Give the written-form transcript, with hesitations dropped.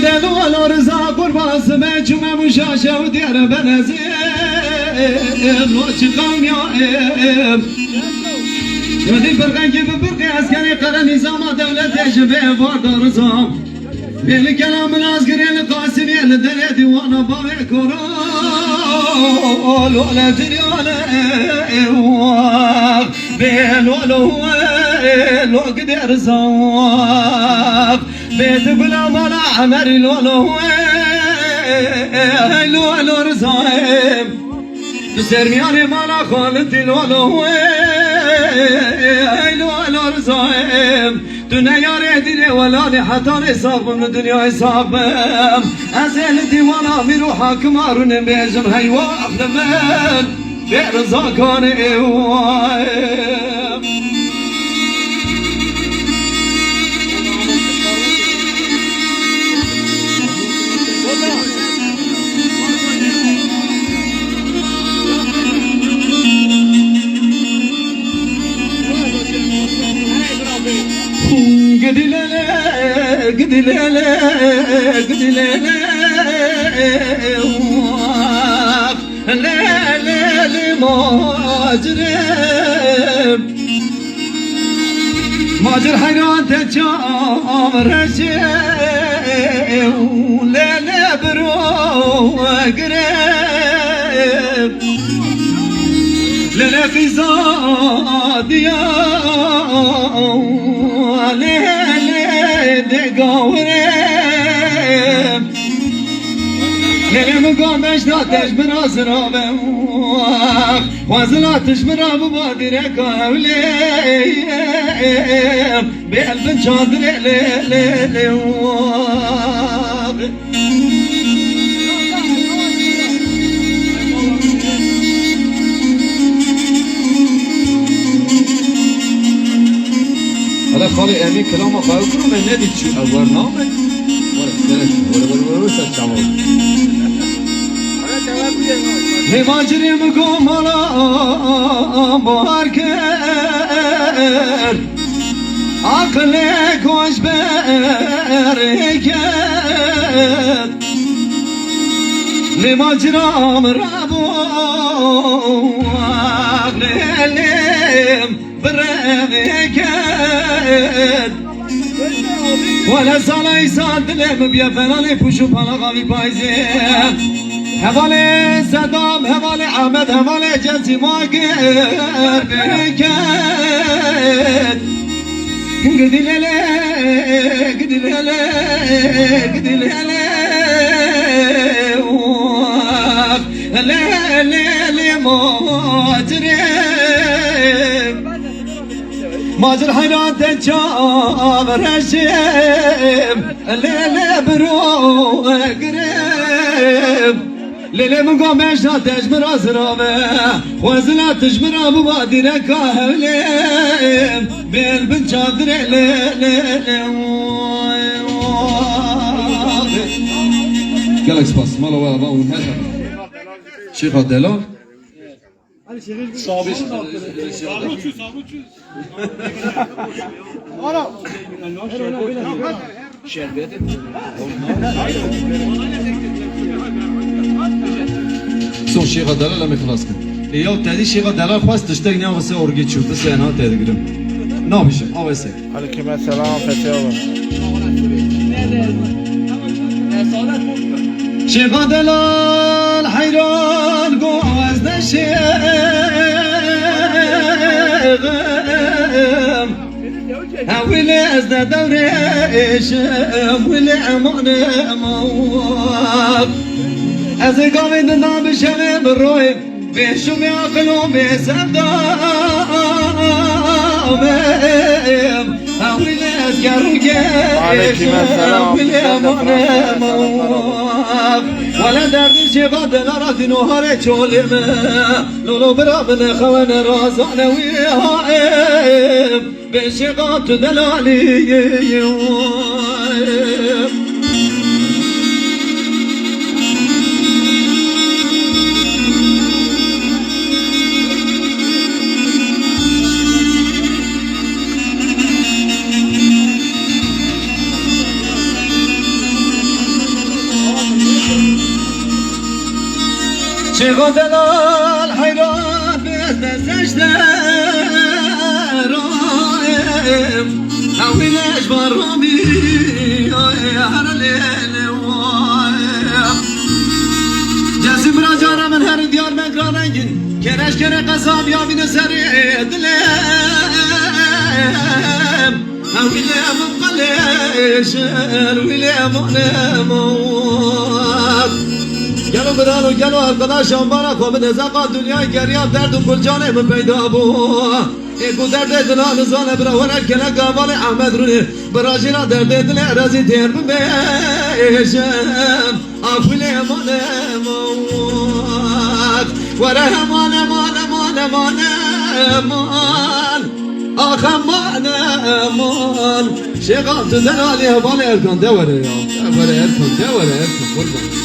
دل و رضا قربان سمه چومه مشاشه و دیر بنزیم نوچ قومیم یادی فرقی ببرقی اسکری قرن نظام دولت جبه وارد رضا بیل کلام نازگری لقاسمی لدل دیوانا باوی کرال ولا جریال بیل ولو قدر زواق بيت بلا ملا عمري لولو رزايم تسرمياني مالا خالتي لولو رزايم دنيا ريدني ولاني حتى نصاب من الدنيا يصاب أزيلتي وانا ميرو حاكم أرون بيجم هيوا أخدمن بيرزاقاني قدي لا ماجر حيران تجام رجع لا برو قريب لا في زاديا دقاورم ليلة مقامش ناتش براس رابم وازلاتش مراب بادرك أوليم بقلب شاطر ليلة هذا خالي أمي كلامه قايل كلام من نبي تشوف برنامج ولا سجّمه هما جري مقام على باركر عقلك وش باركر لما جرام رابو عقلهم برمكر ولا صلاة يساد لهم بيا فلاني بوشو بلاغامي بايزين هوالي صدام هوالي احمد هوالي جنسي ماقر بركات قدي ليلي قدي ليلي قدي ليلي ليلي ماجر حيران تجام رشيم ليلي برو قريب ليلي من قامش ناتش براس رابه وزنا تجمر ابو بادر كاهليم بين بن شاطر قالك سباس مالا ولا باون هذا شيخ دلال صابي سو شيخ دلال لم يخلص كن يا تدي شيخ دلال خواست تشتاق نيا واسه اورگي چوب بس انا تدگرم نابشم اوسه عليكم السلام فتاوى شيخ دلال حيران قوز نشيغم هاولي ازنا دوريشم ولي امان مواب ازي قامي دنا بشمي بالروي بيشومي عقلهم بيسمدام هاولي ازقر وقيشم ولي امان مواب ولا دردي شباب نراتي نهاري چولم لولو برابن خوان رازان ويهائم بشقات دلالي شیخ دلال حیران بزدزش درایم حویلش بارامی هر لیل وایم جسیم را جارا من هر دیار مگرا رنگین کرش کره قصاب یا بین سری دلم حویلم قلشر ویلم نموت گلو بران و گلو arkadaşım bana komün ezakat dünya geriyat derdu kul canım peyda bu Eko derde dilanı zane bira vana kele kavale Ahmet Runi Birajina derde dile razi terbi beşem Afile eman eman Vere eman eman eman eman eman Ah eman eman Şeyh Abdüden Ali Eman Erkan devere ya Devere Erkan devere Erkan kurban